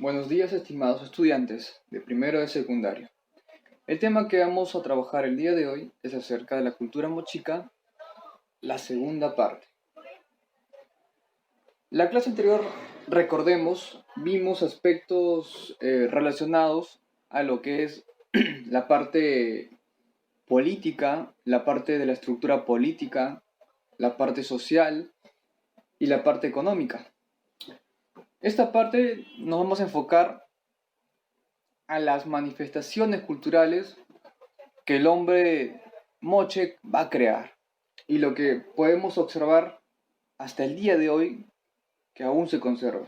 Buenos días, estimados estudiantes de primero de secundaria. El tema que vamos a trabajar el día de hoy es acerca de la cultura mochica, la segunda parte. La clase anterior, recordemos, vimos aspectos relacionados a lo que es la parte política, la parte de la estructura política, la parte social y la parte económica. Esta parte nos vamos a enfocar a las manifestaciones culturales que el hombre moche va a crear y lo que podemos observar hasta el día de hoy que aún se conserva.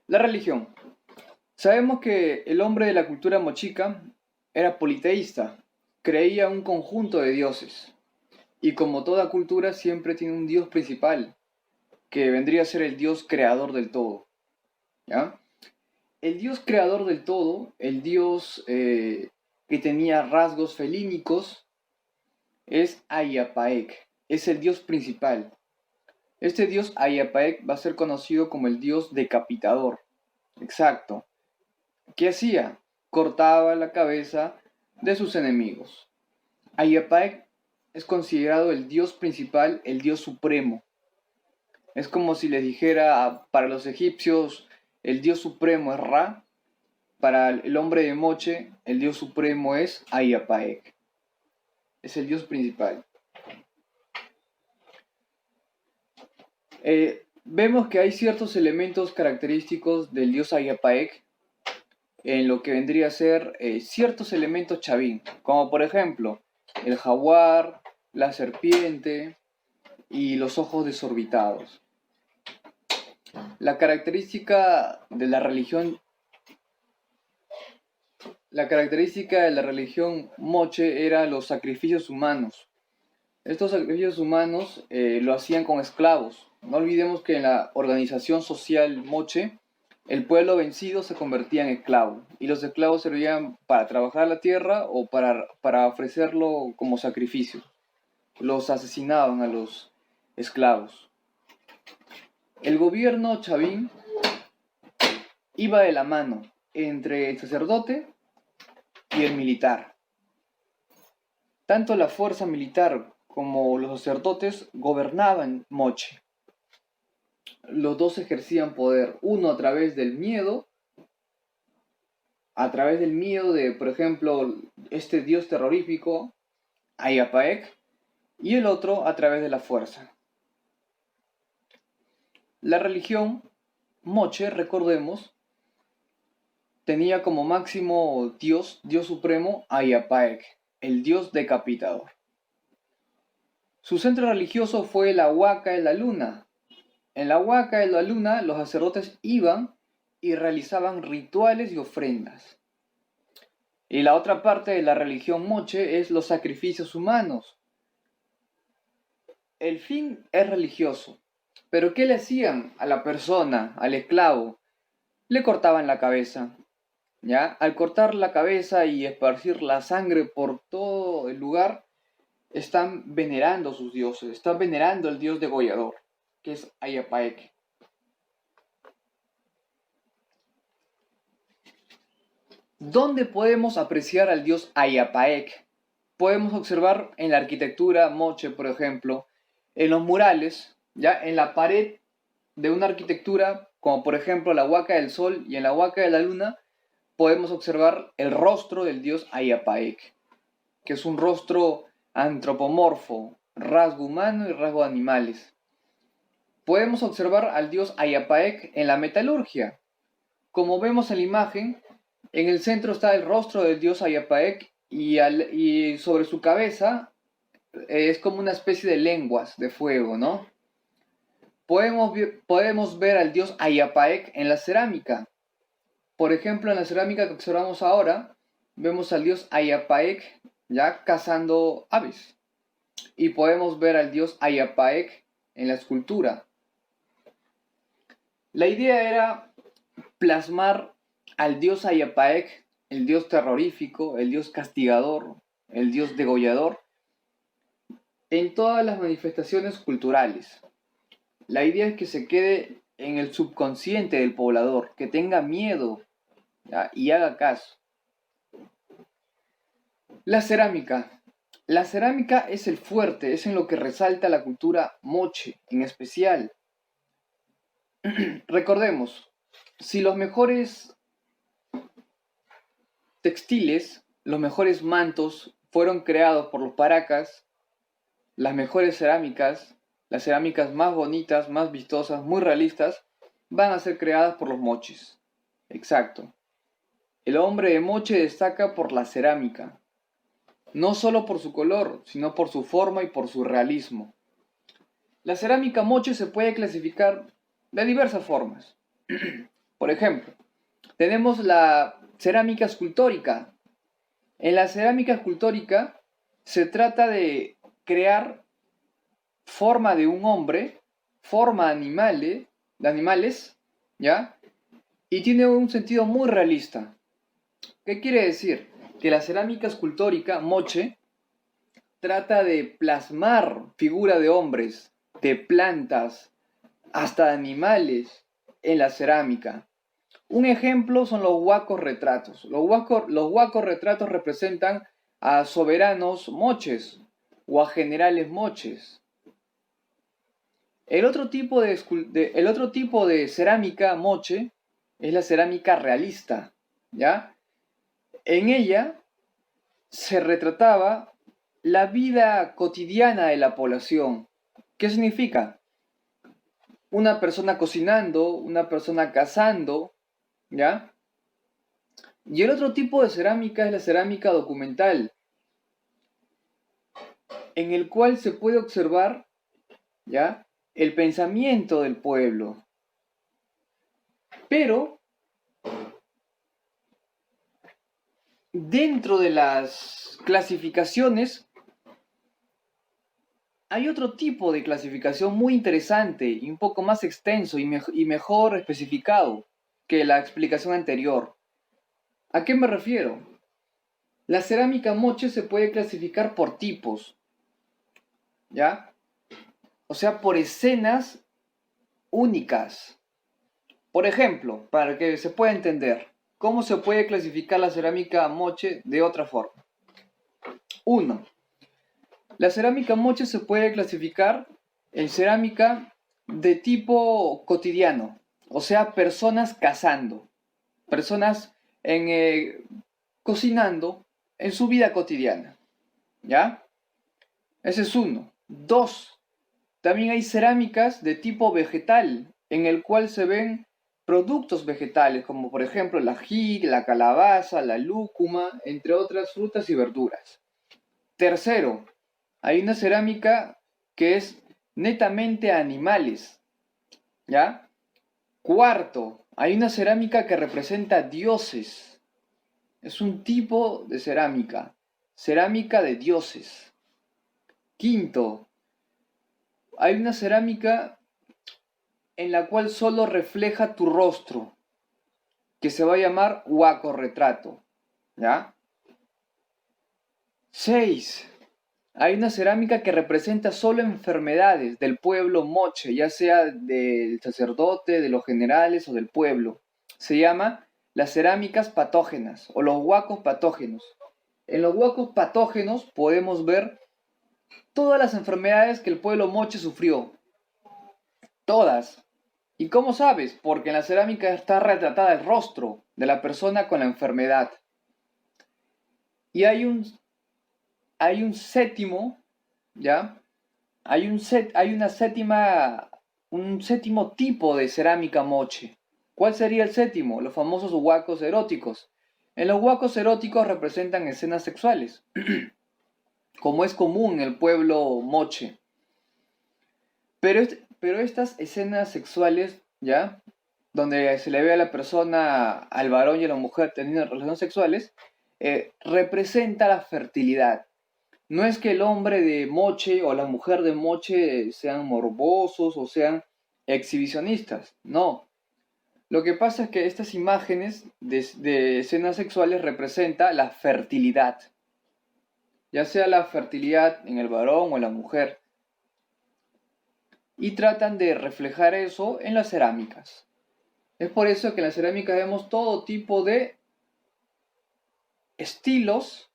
La religión. Sabemos que el hombre de la cultura mochica era politeísta, creía un conjunto de dioses y como toda cultura siempre tiene un dios principal que vendría a ser el dios creador del todo. ¿Ya? El dios creador del todo, el dios que tenía rasgos felínicos, es Ayapaek, es el dios principal. Este dios Ayapaek va a ser conocido como el dios decapitador. Exacto. ¿Qué hacía? Cortaba la cabeza de sus enemigos. Ayapaek es considerado el dios principal, el dios supremo. Es como si les dijera para los egipcios el dios supremo es Ra, para el hombre de Moche el dios supremo es Ayapaek. Es el dios principal. Vemos que hay ciertos elementos característicos del dios Ayapaek en lo que vendría a ser ciertos elementos chavín, como por ejemplo el jaguar, la serpiente y los ojos desorbitados. La característica de la religión moche era los sacrificios humanos. Estos sacrificios humanos lo hacían con esclavos. No olvidemos que en la organización social moche, el pueblo vencido se convertía en esclavo y los esclavos servían para trabajar la tierra o para ofrecerlo como sacrificio. Los asesinaban a los esclavos. El gobierno chavín iba de la mano entre el sacerdote y el militar. Tanto la fuerza militar como los sacerdotes gobernaban Moche. Los dos ejercían poder, uno a través del miedo, de, por ejemplo, este dios terrorífico, Ayapaek, y el otro a través de la fuerza. La religión Moche, recordemos, tenía como máximo dios supremo, Ayapaek, el dios decapitador. Su centro religioso fue la Huaca de la Luna. En la Huaca de la Luna los sacerdotes iban y realizaban rituales y ofrendas. Y la otra parte de la religión moche es los sacrificios humanos. El fin es religioso, pero ¿qué le hacían a la persona, al esclavo? Le cortaban la cabeza. ¿Ya? Al cortar la cabeza y esparcir la sangre por todo el lugar, están venerando a sus dioses, están venerando al dios degollador, que es Ayapaek. ¿Dónde podemos apreciar al dios Ayapaek? Podemos observar en la arquitectura moche, por ejemplo, en los murales, ya en la pared de una arquitectura, como por ejemplo la Huaca del Sol y en la Huaca de la Luna, podemos observar el rostro del dios Ayapaek, que es un rostro antropomorfo, rasgo humano y rasgo de animales. Podemos observar al dios Ayapaek en la metalurgia. Como vemos en la imagen, en el centro está el rostro del dios Ayapaek y sobre su cabeza es como una especie de lenguas de fuego, ¿no? Podemos ver al dios Ayapaek en la cerámica. Por ejemplo, en la cerámica que observamos ahora, vemos al dios Ayapaek ya cazando aves. Y podemos ver al dios Ayapaek en la escultura. La idea era plasmar al dios Ayapaek, el dios terrorífico, el dios castigador, el dios degollador, en todas las manifestaciones culturales. La idea es que se quede en el subconsciente del poblador, que tenga miedo, ¿ya? Y haga caso. La cerámica. La cerámica es el fuerte, es en lo que resalta la cultura moche, en especial. Recordemos, si los mejores textiles, los mejores mantos fueron creados por los paracas, las mejores cerámicas, las cerámicas más bonitas, más vistosas, muy realistas, van a ser creadas por los moches. Exacto. El hombre de moche destaca por la cerámica, no solo por su color, sino por su forma y por su realismo. La cerámica moche se puede clasificar de diversas formas. Por ejemplo, tenemos la cerámica escultórica. En la cerámica escultórica se trata de crear forma de un hombre, forma de animales, ¿ya? Y tiene un sentido muy realista. ¿Qué quiere decir? Que la cerámica escultórica, moche, trata de plasmar figura de hombres, de plantas, hasta de animales en la cerámica. Un ejemplo son los huacos retratos. Los huacos retratos representan a soberanos moches o a generales moches. El otro tipo de cerámica moche es la cerámica realista, ¿ya? En ella se retrataba la vida cotidiana de la población. ¿Qué significa? Una persona cocinando, una persona cazando, ¿ya? Y el otro tipo de cerámica es la cerámica documental, en el cual se puede observar, ¿ya?, el pensamiento del pueblo. Pero dentro de las clasificaciones hay otro tipo de clasificación muy interesante y un poco más extenso y mejor especificado que la explicación anterior. ¿A qué me refiero? La cerámica moche se puede clasificar por tipos, ¿ya? O sea, por escenas únicas. Por ejemplo, para que se pueda entender, ¿cómo se puede clasificar la cerámica moche de otra forma? 1. La cerámica moche se puede clasificar en cerámica de tipo cotidiano, o sea, personas cazando, personas cocinando en su vida cotidiana, ¿ya? Ese es 1. 2. También hay cerámicas de tipo vegetal, en el cual se ven productos vegetales, como por ejemplo el ají, la calabaza, la lúcuma, entre otras frutas y verduras. Tercero, hay una cerámica que es netamente animales, ¿ya? Cuarto, hay una cerámica que representa dioses. Es un tipo de cerámica de dioses. Quinto, hay una cerámica en la cual solo refleja tu rostro, que se va a llamar huaco retrato, ¿ya? 6. Hay una cerámica que representa solo enfermedades del pueblo moche, ya sea del sacerdote, de los generales o del pueblo. Se llama las cerámicas patógenas o los huacos patógenos. En los huacos patógenos podemos ver todas las enfermedades que el pueblo moche sufrió. Todas. ¿Y cómo sabes? Porque en la cerámica está retratada el rostro de la persona con la enfermedad. Y hay un séptimo, ¿ya? Un séptimo tipo de cerámica moche. ¿Cuál sería el séptimo? Los famosos huacos eróticos. En los huacos eróticos representan escenas sexuales, como es común en el pueblo moche. Pero estas escenas sexuales, ¿ya?, donde se le ve a la persona, al varón y a la mujer teniendo relaciones sexuales, representa la fertilidad. No es que el hombre de moche o la mujer de moche sean morbosos o sean exhibicionistas, no. Lo que pasa es que estas imágenes de escenas sexuales representan la fertilidad, ya sea la fertilidad en el varón o en la mujer. y tratan de reflejar eso en las cerámicas. Es por eso que en las cerámicas vemos todo tipo de estilos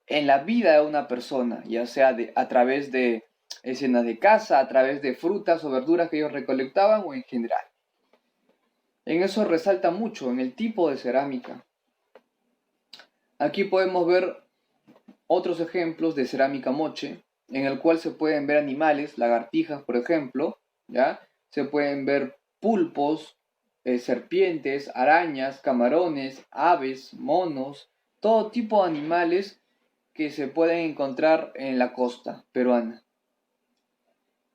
en la vida de una persona, ya sea a través de escenas de caza, a través de frutas o verduras que ellos recolectaban o en general. En eso resalta mucho, en el tipo de cerámica. Aquí podemos ver otros ejemplos de cerámica moche, en el cual se pueden ver animales, lagartijas por ejemplo, ¿ya? Se pueden ver pulpos, serpientes, arañas, camarones, aves, monos, todo tipo de animales que se pueden encontrar en la costa peruana.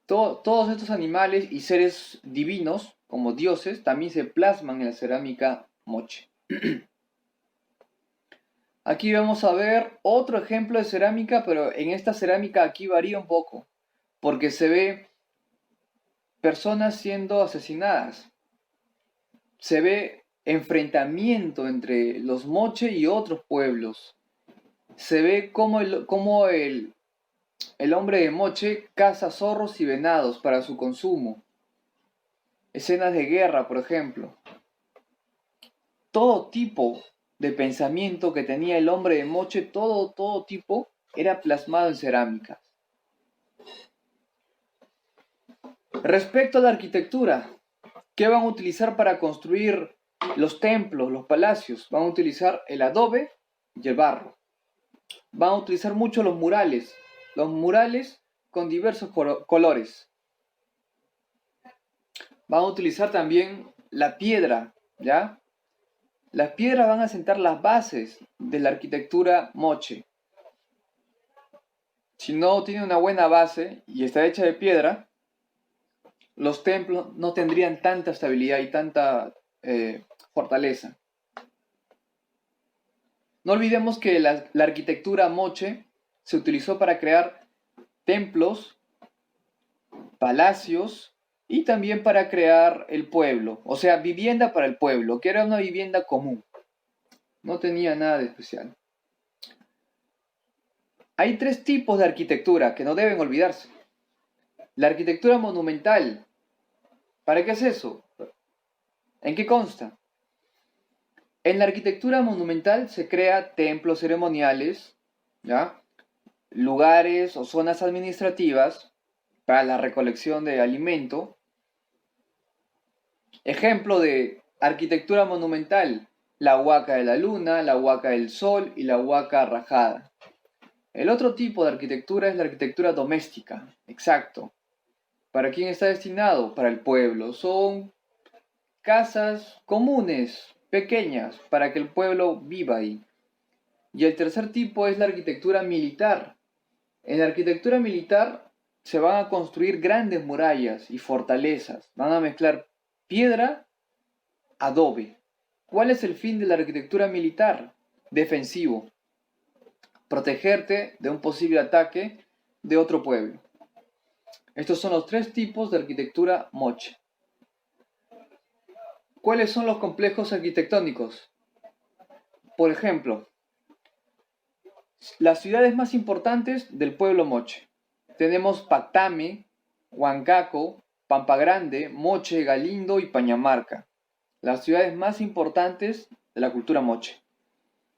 Todos estos animales y seres divinos, como dioses, también se plasman en la cerámica moche. Aquí vamos a ver otro ejemplo de cerámica, pero en esta cerámica aquí varía un poco, porque se ve personas siendo asesinadas. Se ve enfrentamiento entre los moche y otros pueblos. Se ve cómo el hombre de moche caza zorros y venados para su consumo. Escenas de guerra, por ejemplo. Todo tipo de pensamiento que tenía el hombre de moche, todo tipo, era plasmado en cerámica. Respecto a la arquitectura, ¿qué van a utilizar para construir los templos, los palacios? Van a utilizar el adobe y el barro. Van a utilizar mucho los murales con diversos colores. Van a utilizar también la piedra, ¿ya? Las piedras van a sentar las bases de la arquitectura moche. Si no tiene una buena base y está hecha de piedra, los templos no tendrían tanta estabilidad y tanta fortaleza. No olvidemos que la arquitectura moche se utilizó para crear templos, palacios y también para crear el pueblo, o sea, vivienda para el pueblo, que era una vivienda común. No tenía nada de especial. Hay tres tipos de arquitectura que no deben olvidarse. La arquitectura monumental. ¿Para qué es eso? ¿En qué consta? En la arquitectura monumental se crea templos ceremoniales, ¿ya? Lugares o zonas administrativas para la recolección de alimento. Ejemplo de arquitectura monumental, la huaca de la luna, la huaca del sol y la huaca rajada. El otro tipo de arquitectura es la arquitectura doméstica, exacto. ¿Para quién está destinado? Para el pueblo. Son casas comunes, pequeñas, para que el pueblo viva ahí. Y el tercer tipo es la arquitectura militar. En la arquitectura militar se van a construir grandes murallas y fortalezas. Van a mezclar piedra, adobe. ¿Cuál es el fin de la arquitectura militar? Defensivo. Protegerte de un posible ataque de otro pueblo. Estos son los tres tipos de arquitectura moche. ¿Cuáles son los complejos arquitectónicos? Por ejemplo, las ciudades más importantes del pueblo moche. Tenemos Pactame, Huancaco, Pampa Grande, Moche, Galindo y Pañamarca. Las ciudades más importantes de la cultura moche.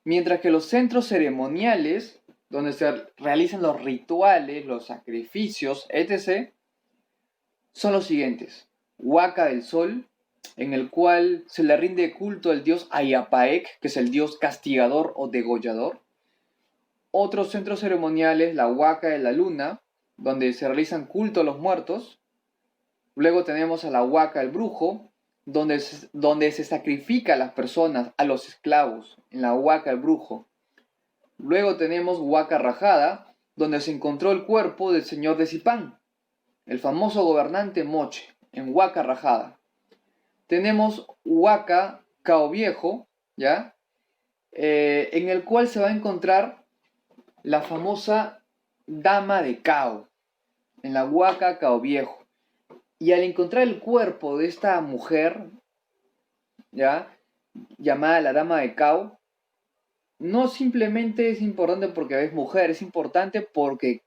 Mientras que los centros ceremoniales, donde se realizan los rituales, los sacrificios, etc., son los siguientes. Huaca del Sol, en el cual se le rinde culto al dios Ayapaec, que es el dios castigador o degollador. Otros centros ceremoniales, la Huaca de la Luna, donde se realizan culto a los muertos. Luego tenemos a la Huaca del Brujo, donde se sacrifica a las personas, a los esclavos, en la Huaca del Brujo. Luego tenemos Huaca Rajada, donde se encontró el cuerpo del señor de Zipán, el famoso gobernante moche, en Huaca Rajada. Tenemos Huaca Cao Viejo, ¿ya? En el cual se va a encontrar la famosa Dama de Cao, en la Huaca Cao Viejo. Y al encontrar el cuerpo de esta mujer, ¿ya? Llamada la Dama de Cao, no simplemente es importante porque es mujer, es importante porque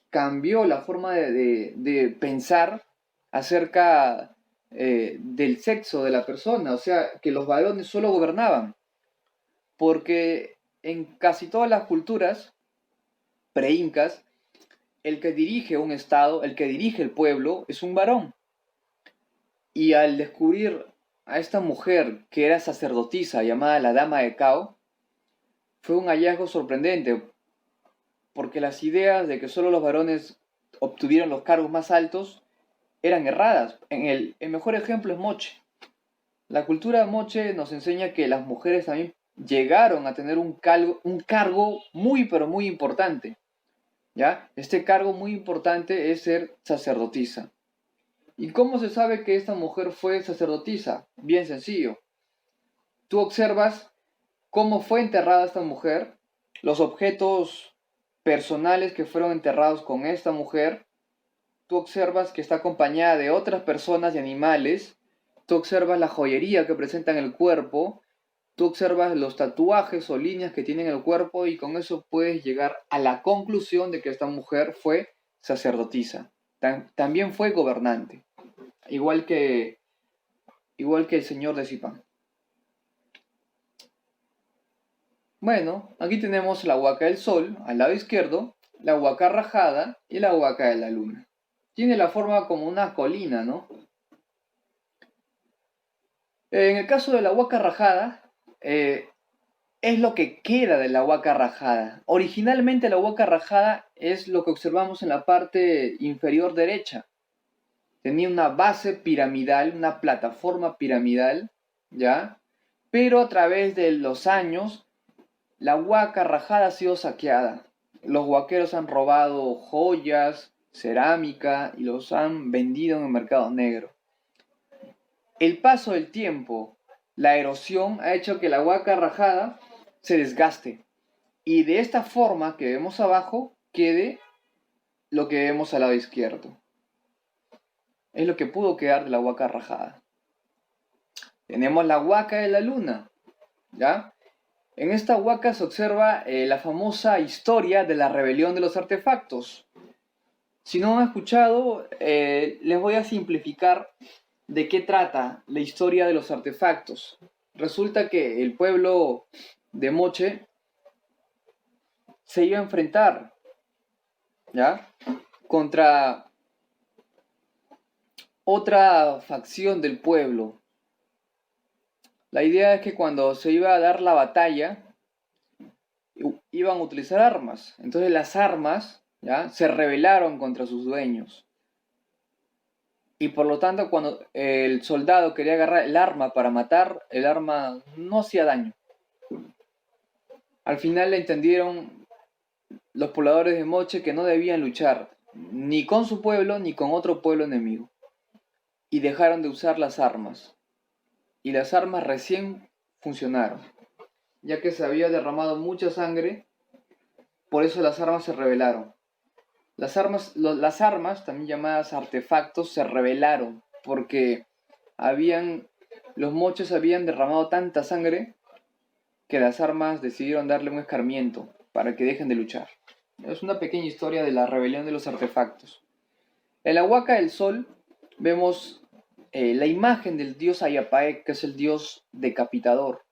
cambió la forma de pensar acerca del sexo de la persona, o sea, que los varones solo gobernaban, porque en casi todas las culturas pre-incas, el que dirige un estado, el que dirige el pueblo, es un varón. Y al descubrir a esta mujer que era sacerdotisa llamada la Dama de Cao, fue un hallazgo sorprendente, porque las ideas de que solo los varones obtuvieron los cargos más altos eran erradas. El mejor ejemplo es Moche. La cultura Moche nos enseña que las mujeres también llegaron a tener un cargo muy, pero muy importante. ¿Ya? Este cargo muy importante es ser sacerdotisa. ¿Y cómo se sabe que esta mujer fue sacerdotisa? Bien sencillo. Tú observas cómo fue enterrada esta mujer, los objetos personales que fueron enterrados con esta mujer. Tú observas que está acompañada de otras personas y animales. Tú observas la joyería que presenta en el cuerpo. Tú observas los tatuajes o líneas que tiene en el cuerpo y con eso puedes llegar a la conclusión de que esta mujer fue sacerdotisa. También fue gobernante, igual que, igual que el señor de Zipán. Bueno, aquí tenemos la huaca del sol al lado izquierdo, la huaca rajada y la huaca de la luna. Tiene la forma como una colina, ¿no? En el caso de la huaca rajada, es lo que queda de la huaca rajada. Originalmente la huaca rajada es lo que observamos en la parte inferior derecha. Tenía una base piramidal, una plataforma piramidal, ¿ya? Pero a través de los años, la huaca rajada ha sido saqueada. Los huaqueros han robado joyas, cerámica y los han vendido en el mercado negro. El paso del tiempo, la erosión, ha hecho que la huaca rajada se desgaste. Y de esta forma que vemos abajo, quede lo que vemos al lado izquierdo. Es lo que pudo quedar de la huaca rajada. Tenemos la huaca de la luna, ¿ya? En esta huaca se observa la famosa historia de la rebelión de los artefactos. Si no han escuchado, les voy a simplificar de qué trata la historia de los artefactos. Resulta que el pueblo de Moche se iba a enfrentar, ¿ya?, contra otra facción del pueblo. La idea es que cuando se iba a dar la batalla, iban a utilizar armas. Entonces las armas, ¿ya?, se rebelaron contra sus dueños. Y por lo tanto, cuando el soldado quería agarrar el arma para matar, el arma no hacía daño. Al final le entendieron los pobladores de Moche que no debían luchar ni con su pueblo ni con otro pueblo enemigo. Y dejaron de usar las armas. Y las armas recién funcionaron, ya que se había derramado mucha sangre, por eso las armas se rebelaron. Las armas, también llamadas artefactos, se rebelaron porque los moches habían derramado tanta sangre que las armas decidieron darle un escarmiento para que dejen de luchar. Es una pequeña historia de la rebelión de los artefactos. En la huaca del sol vemos la imagen del dios Ayapaec, que es el dios decapitador.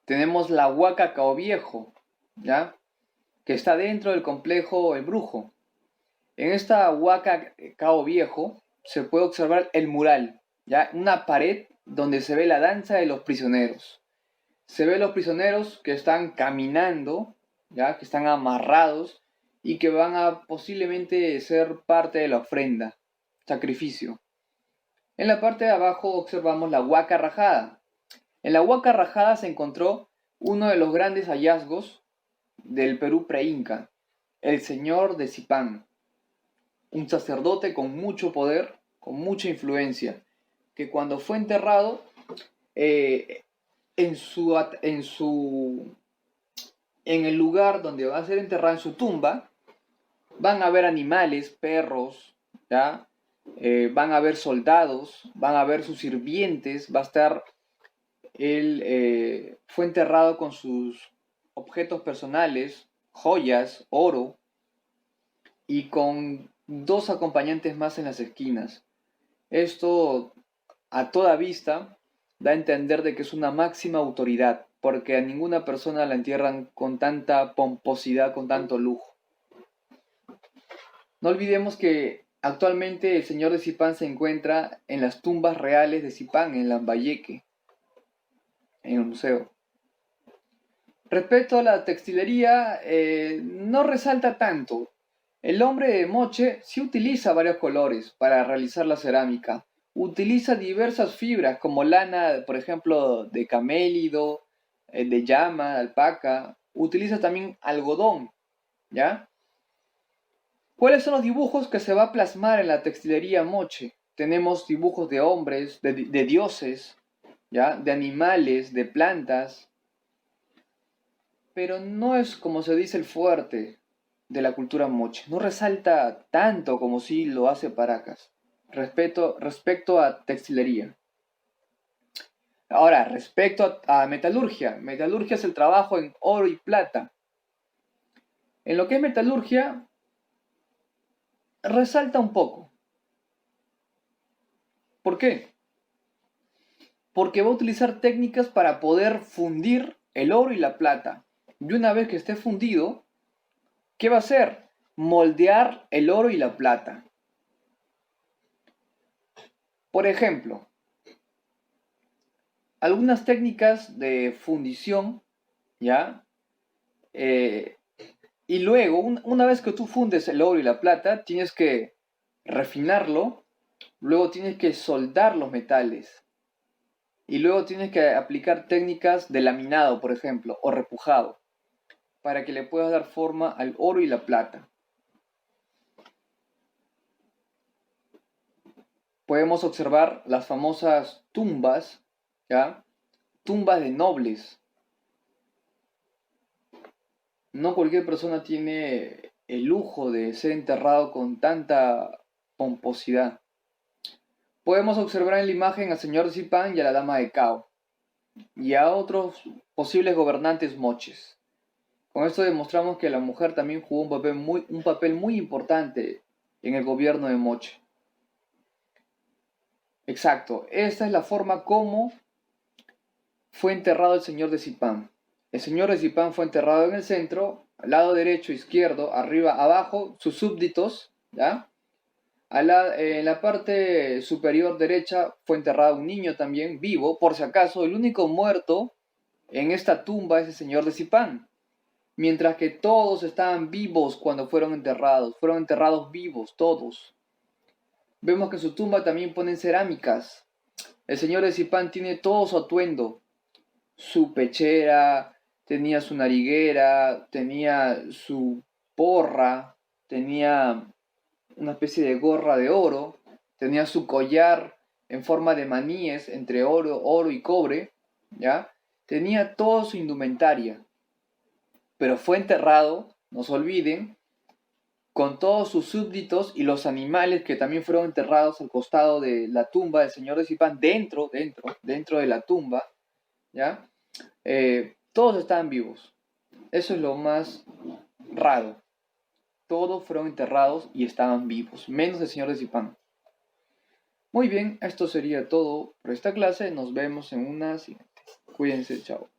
Tenemos la huaca Cao Viejo, ¿ya?, que está dentro del complejo El Brujo. En esta huaca Cao Viejo se puede observar el mural, ¿ya?, una pared donde se ve la danza de los prisioneros. Se ve los prisioneros que están caminando, ¿ya?, que están amarrados y que van a posiblemente ser parte de la ofrenda, sacrificio. En la parte de abajo observamos la huaca rajada. En la huaca rajada se encontró uno de los grandes hallazgos del Perú pre-inca, el señor de Zipán, un sacerdote con mucho poder, con mucha influencia, que cuando fue enterrado, en el lugar donde va a ser enterrado, en su tumba, van a haber animales, perros, ¿ya?, van a haber soldados, van a haber sus sirvientes, va a estar, él fue enterrado con sus objetos personales, joyas, oro, y con dos acompañantes más en las esquinas. Esto, a toda vista, da a entender de que es una máxima autoridad, porque a ninguna persona la entierran con tanta pomposidad, con tanto lujo. No olvidemos que actualmente el señor de Zipán se encuentra en las tumbas reales de Zipán, en Lambayeque, en el museo. Respecto a la textilería, no resalta tanto. El hombre de Moche sí utiliza varios colores para realizar la cerámica. Utiliza diversas fibras como lana, por ejemplo, de camélido, de llama, de alpaca. Utiliza también algodón, ¿ya? ¿Cuáles son los dibujos que se va a plasmar en la textilería Moche? Tenemos dibujos de hombres, de dioses, ¿ya? De animales, de plantas, pero no es como se dice el fuerte de la cultura Moche. No resalta tanto como sí lo hace Paracas respecto a textilería. Ahora, respecto a metalurgia. Metalurgia es el trabajo en oro y plata. En lo que es metalurgia, resalta un poco. ¿Por qué? Porque va a utilizar técnicas para poder fundir el oro y la plata. Y una vez que esté fundido, ¿qué va a hacer? Moldear el oro y la plata. Por ejemplo, algunas técnicas de fundición, ¿ya? Y luego, una vez que tú fundes el oro y la plata, tienes que refinarlo, luego tienes que soldar los metales, y luego tienes que aplicar técnicas de laminado, por ejemplo, o repujado, para que le puedas dar forma al oro y la plata. Podemos observar las famosas tumbas, ¿ya? Tumbas de nobles. No cualquier persona tiene el lujo de ser enterrado con tanta pomposidad. Podemos observar en la imagen al señor Zipán y a la dama de Cao, y a otros posibles gobernantes moches. Con esto demostramos que la mujer también jugó un papel muy importante en el gobierno de Moche. Exacto, esta es la forma como fue enterrado el señor de Zipán. El señor de Zipán fue enterrado en el centro, al lado derecho, izquierdo, arriba, abajo, sus súbditos, ¿ya? En la parte superior derecha fue enterrado un niño también, vivo, por si acaso, el único muerto en esta tumba es el señor de Zipán. Mientras que todos estaban vivos cuando fueron enterrados vivos, todos. Vemos que en su tumba también ponen cerámicas. El señor de Zipán tiene todo su atuendo, su pechera, tenía su nariguera, tenía su porra, tenía una especie de gorra de oro, tenía su collar en forma de maníes entre oro y cobre, ¿ya? Tenía toda su indumentaria, pero fue enterrado, no se olviden, con todos sus súbditos y los animales que también fueron enterrados al costado de la tumba del señor de Zipán, dentro de la tumba, ¿ya? Todos estaban vivos. Eso es lo más raro. Todos fueron enterrados y estaban vivos, menos el señor de Zipán. Muy bien, esto sería todo por esta clase. Nos vemos en una siguiente. Cuídense, chao.